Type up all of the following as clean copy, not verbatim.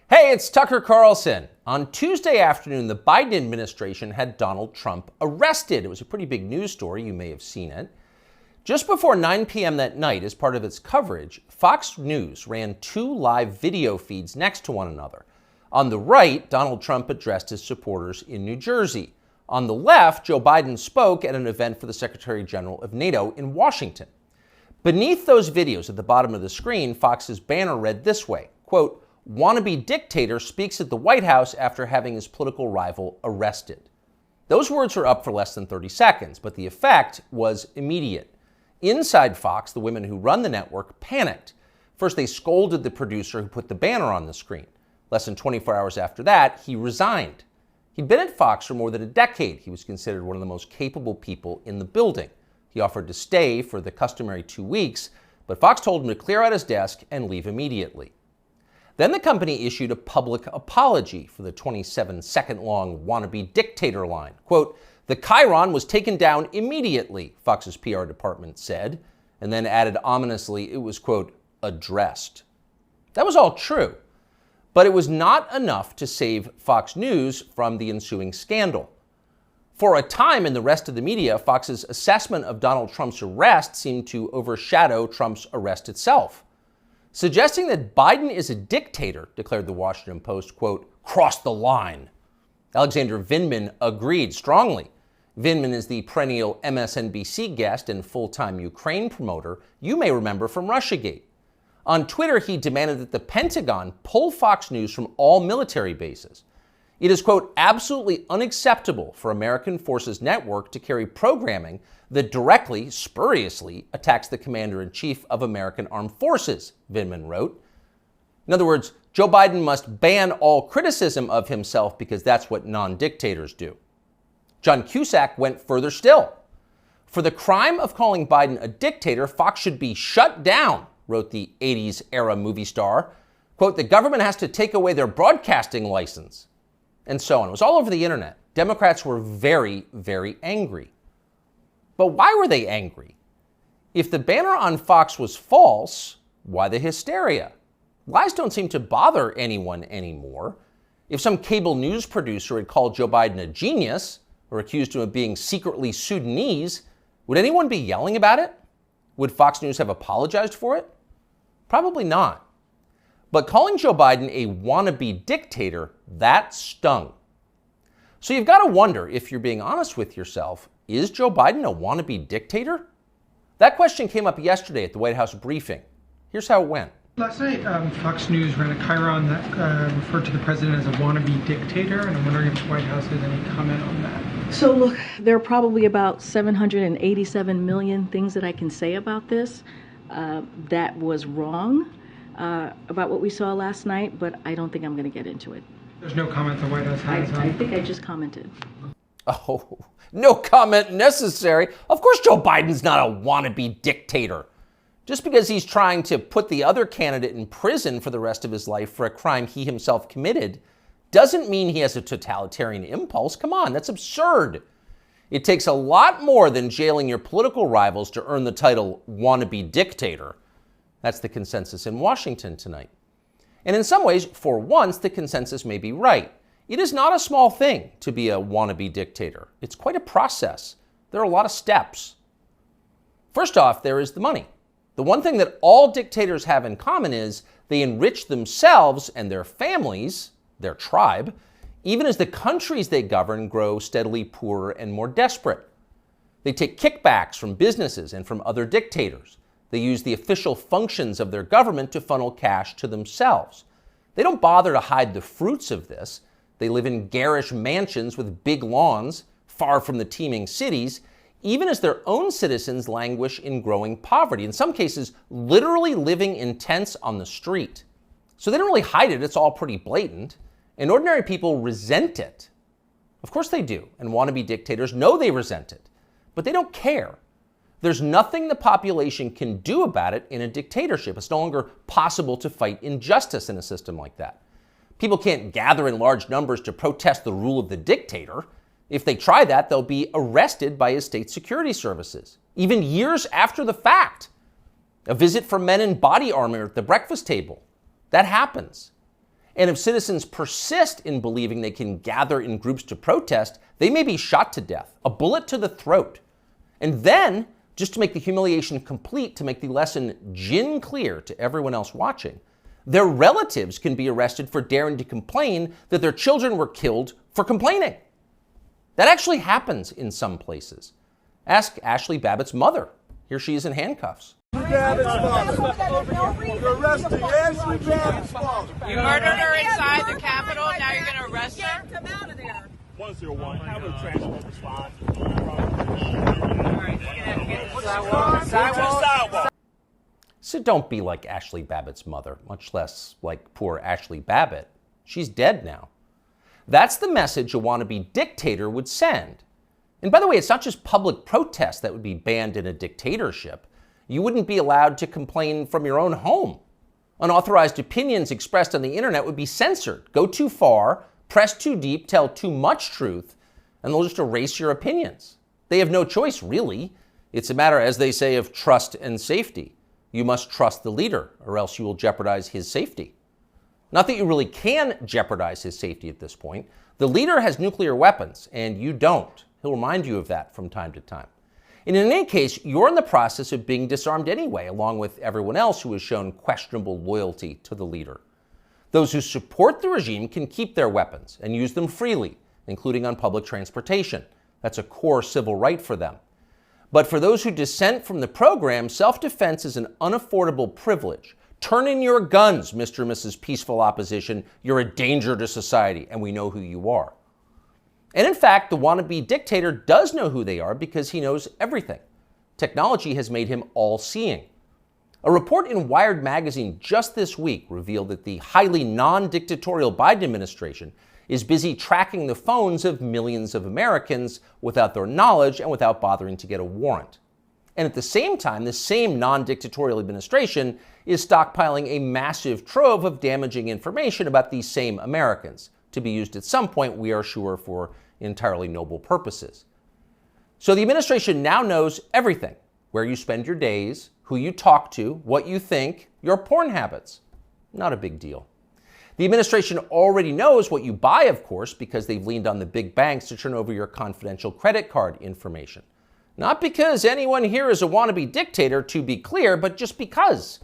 Hey, it's Tucker Carlson. On Tuesday afternoon, the Biden administration had Donald Trump arrested. It was a pretty big news story. You may have seen it. Just before 9 p.m. that night, as part of its coverage, Fox News ran two live video feeds next to one another. On the right, Donald Trump addressed his supporters in New Jersey. On the left, Joe Biden spoke at an event for the Secretary General of NATO in Washington. Beneath those videos at the bottom of the screen, Fox's banner read this way, quote, "Wannabe dictator speaks at the White House after having his political rival arrested." Those words were up for less than 30 seconds, but the effect was immediate. Inside Fox, the women who run the network panicked. First, they scolded the producer who put the banner on the screen. Less than 24 hours after that, he resigned. He'd been at Fox for more than a decade. He was considered one of the most capable people in the building. He offered to stay for the customary 2 weeks, but Fox told him to clear out his desk and leave immediately. Then the company issued a public apology for the 27-second-long wannabe dictator line. Quote, "The chyron was taken down immediately," Fox's PR department said, and then added ominously it was, quote, "addressed." That was all true, but it was not enough to save Fox News from the ensuing scandal. For a time in the rest of the media, Fox's assessment of Donald Trump's arrest seemed to overshadow Trump's arrest itself. Suggesting that Biden is a dictator, declared the Washington Post, quote, "crossed the line." Alexander Vindman agreed strongly. Vindman is the perennial MSNBC guest and full-time Ukraine promoter you may remember from Russiagate. On Twitter, he demanded that the Pentagon pull Fox News from all military bases. It is, quote, "absolutely unacceptable for American Forces Network to carry programming that directly, spuriously, attacks the commander-in-chief of American Armed Forces," Vindman wrote. In other words, Joe Biden must ban all criticism of himself because that's what non-dictators do. John Cusack went further still. "For the crime of calling Biden a dictator, Fox should be shut down," wrote the 80s-era movie star. Quote, "the government has to take away their broadcasting license." And so on. It was all over the internet. Democrats were very, very angry. But why were they angry? If the banner on Fox was false, why the hysteria? Lies don't seem to bother anyone anymore. If some cable news producer had called Joe Biden a genius or accused him of being secretly Sudanese, would anyone be yelling about it? Would Fox News have apologized for it? Probably not. But calling Joe Biden a wannabe dictator, that stung. So you've got to wonder, if you're being honest with yourself, is Joe Biden a wannabe dictator? That question came up yesterday at the White House briefing. Here's how it went. Last night, Fox News ran a chyron that referred to the president as a wannabe dictator, and I'm wondering if the White House has any comment on that. So look, there are probably about 787 million things that I can say about this that was wrong about what we saw last night, but I don't think I'm going to get into it. There's no comment the White House has on. I think I just commented. Oh, no comment necessary. Of course Joe Biden's not a wannabe dictator. Just because he's trying to put the other candidate in prison for the rest of his life for a crime he himself committed doesn't mean he has a totalitarian impulse. Come on, that's absurd. It takes a lot more than jailing your political rivals to earn the title wannabe dictator. That's the consensus in Washington tonight. And in some ways, for once, the consensus may be right. It is not a small thing to be a wannabe dictator. It's quite a process. There are a lot of steps. First off, there is the money. The one thing that all dictators have in common is they enrich themselves and their families, their tribe, even as the countries they govern grow steadily poorer and more desperate. They take kickbacks from businesses and from other dictators. They use the official functions of their government to funnel cash to themselves. They don't bother to hide the fruits of this. They live in garish mansions with big lawns, far from the teeming cities, even as their own citizens languish in growing poverty, in some cases literally living in tents on the street. So they don't really hide it, it's all pretty blatant. And ordinary people resent it. Of course they do, and wannabe dictators know they resent it, but they don't care. There's nothing the population can do about it in a dictatorship. It's no longer possible to fight injustice in a system like that. People can't gather in large numbers to protest the rule of the dictator. If they try that, they'll be arrested by his state security services, even years after the fact. A visit from men in body armor at the breakfast table. That happens. And if citizens persist in believing they can gather in groups to protest, they may be shot to death, a bullet to the throat. And then, just to make the humiliation complete, to make the lesson gin clear to everyone else watching, their relatives can be arrested for daring to complain that their children were killed for complaining. That actually happens in some places. Ask Ashley Babbitt's mother. Here she is in handcuffs. You arrested Ashley Babbitt's father. You murdered her inside the Capitol, now you're going to arrest her? Come out of there. 101, have a transport response. Sidewalk. So don't be like Ashley Babbitt's mother, much less like poor Ashley Babbitt. She's dead now. That's the message a wannabe dictator would send. And by the way, it's not just public protest that would be banned in a dictatorship. You wouldn't be allowed to complain from your own home. Unauthorized opinions expressed on the internet would be censored. Go too far, press too deep, tell too much truth, and they'll just erase your opinions. They have no choice, really. It's a matter, as they say, of trust and safety. You must trust the leader, or else you will jeopardize his safety. Not that you really can jeopardize his safety at this point. The leader has nuclear weapons, and you don't. He'll remind you of that from time to time. And in any case, you're in the process of being disarmed anyway, along with everyone else who has shown questionable loyalty to the leader. Those who support the regime can keep their weapons and use them freely, including on public transportation. That's a core civil right for them. But for those who dissent from the program, self-defense is an unaffordable privilege. Turn in your guns, Mr. and Mrs. Peaceful Opposition. You're a danger to society, and we know who you are. And in fact, the wannabe dictator does know who they are because he knows everything. Technology has made him all-seeing. A report in Wired magazine just this week revealed that the highly non-dictatorial Biden administration is busy tracking the phones of millions of Americans without their knowledge and without bothering to get a warrant. And at the same time, the same non-dictatorial administration is stockpiling a massive trove of damaging information about these same Americans, to be used at some point, we are sure, for entirely noble purposes. So the administration now knows everything: where you spend your days, who you talk to, what you think, your porn habits. Not a big deal. The administration already knows what you buy, of course, because they've leaned on the big banks to turn over your confidential credit card information. Not because anyone here is a wannabe dictator, to be clear, but just because.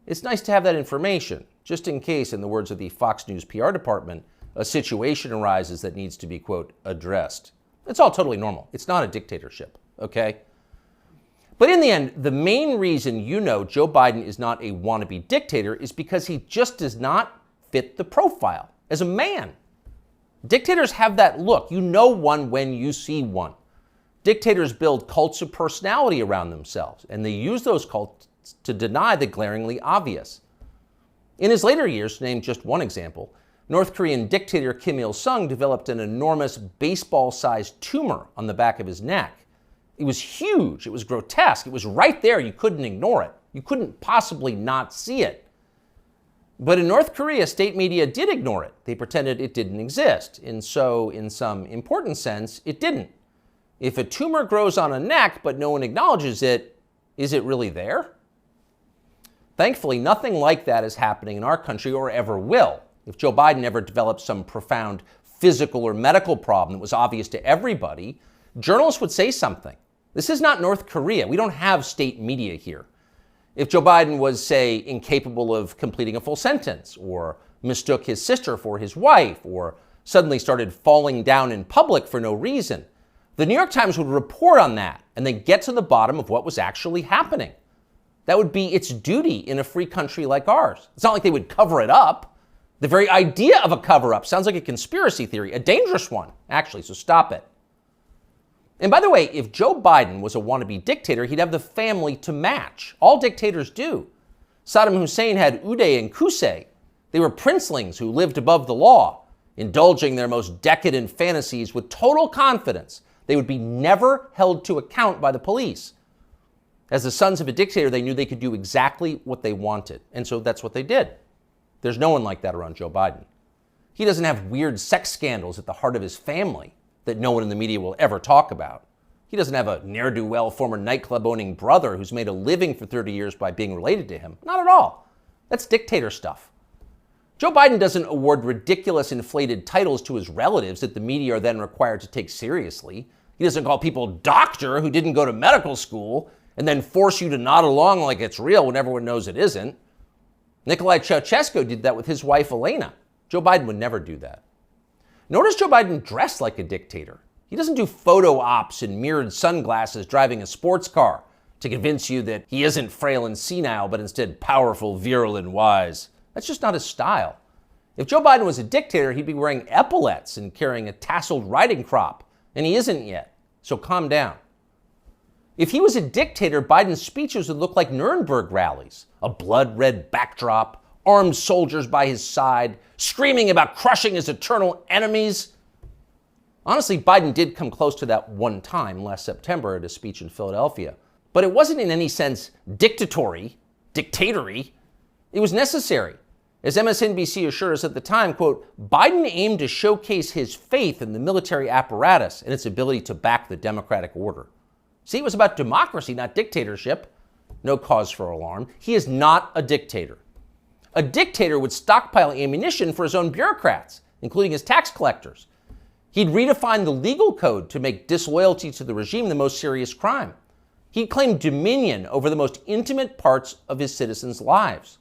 It's nice to have that information, just in case, in the words of the Fox News PR department, a situation arises that needs to be, quote, addressed. It's all totally normal. It's not a dictatorship, okay? But in the end, the main reason you know Joe Biden is not a wannabe dictator is because he just does not fit the profile as a man. Dictators have that look. You know one when you see one. Dictators build cults of personality around themselves, and they use those cults to deny the glaringly obvious. In his later years, to name just one example, North Korean dictator Kim Il-sung developed an enormous baseball-sized tumor on the back of his neck. It was huge. It was grotesque. It was right there. You couldn't ignore it. You couldn't possibly not see it. But in North Korea, state media did ignore it. They pretended it didn't exist. And so, in some important sense, it didn't. If a tumor grows on a neck but no one acknowledges it, is it really there? Thankfully, nothing like that is happening in our country or ever will. If Joe Biden ever developed some profound physical or medical problem that was obvious to everybody, journalists would say something. This is not North Korea. We don't have state media here. If Joe Biden was, say, incapable of completing a full sentence, or mistook his sister for his wife, or suddenly started falling down in public for no reason, the New York Times would report on that, and they'd get to the bottom of what was actually happening. That would be its duty in a free country like ours. It's not like they would cover it up. The very idea of a cover-up sounds like a conspiracy theory, a dangerous one, actually, so stop it. And by the way, if Joe Biden was a wannabe dictator, he'd have the family to match. All dictators do. Saddam Hussein had Uday and Qusay. They were princelings who lived above the law, indulging their most decadent fantasies with total confidence they would be never held to account by the police. As the sons of a dictator, they knew they could do exactly what they wanted, and so that's what they did. There's no one like that around Joe Biden. He doesn't have weird sex scandals at the heart of his family that no one in the media will ever talk about. He doesn't have a ne'er-do-well former nightclub-owning brother who's made a living for 30 years by being related to him. Not at all. That's dictator stuff. Joe Biden doesn't award ridiculous inflated titles to his relatives that the media are then required to take seriously. He doesn't call people doctor who didn't go to medical school and then force you to nod along like it's real when everyone knows it isn't. Nicolae Ceausescu did that with his wife Elena. Joe Biden would never do that. Nor does Joe Biden dress like a dictator. He doesn't do photo ops in mirrored sunglasses driving a sports car to convince you that he isn't frail and senile, but instead powerful, virile, and wise. That's just not his style. If Joe Biden was a dictator, he'd be wearing epaulets and carrying a tasseled riding crop, and he isn't yet, so calm down. If he was a dictator, Biden's speeches would look like Nuremberg rallies, a blood-red backdrop, armed soldiers by his side, screaming about crushing his eternal enemies. Honestly, Biden did come close to that one time last September at a speech in Philadelphia, but it wasn't in any sense dictatory. It was necessary. As MSNBC assured us at the time, quote, Biden aimed to showcase his faith in the military apparatus and its ability to back the democratic order. See, it was about democracy, not dictatorship. No cause for alarm. He is not a dictator. A dictator would stockpile ammunition for his own bureaucrats, including his tax collectors. He'd redefine the legal code to make disloyalty to the regime the most serious crime. He'd claim dominion over the most intimate parts of his citizens' lives.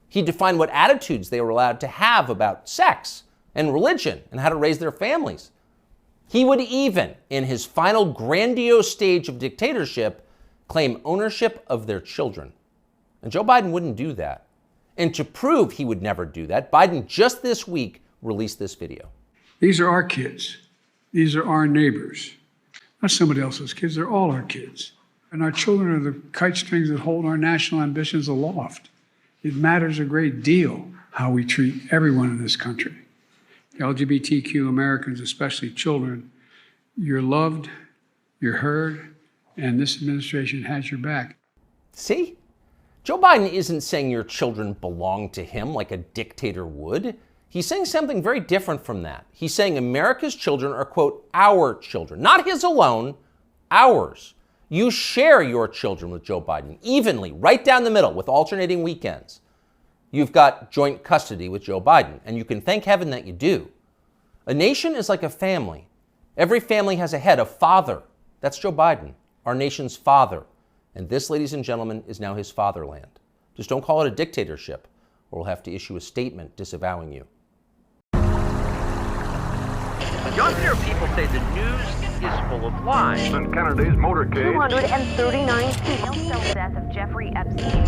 He'd define what attitudes they were allowed to have about sex and religion and how to raise their families. He would even, in his final grandiose stage of dictatorship, claim ownership of their children. And Joe Biden wouldn't do that. And to prove he would never do that, Biden just this week released this video. These are our kids. These are our neighbors. Not somebody else's kids, they're all our kids. And our children are the kite strings that hold our national ambitions aloft. It matters a great deal how we treat everyone in this country. LGBTQ Americans, especially children, you're loved, you're heard, and this administration has your back. See? Joe Biden isn't saying your children belong to him like a dictator would. He's saying something very different from that. He's saying America's children are, quote, our children. Not his alone, ours. You share your children with Joe Biden evenly, right down the middle, with alternating weekends. You've got joint custody with Joe Biden, and you can thank heaven that you do. A nation is like a family. Every family has a head, a father. That's Joe Biden, our nation's father. And this, ladies and gentlemen, is now his fatherland. Just don't call it a dictatorship, or we'll have to issue a statement disavowing you. You often hear people say the news is full of lies. In Kennedy's motorcade. 239 people. The death of Jeffrey Epstein.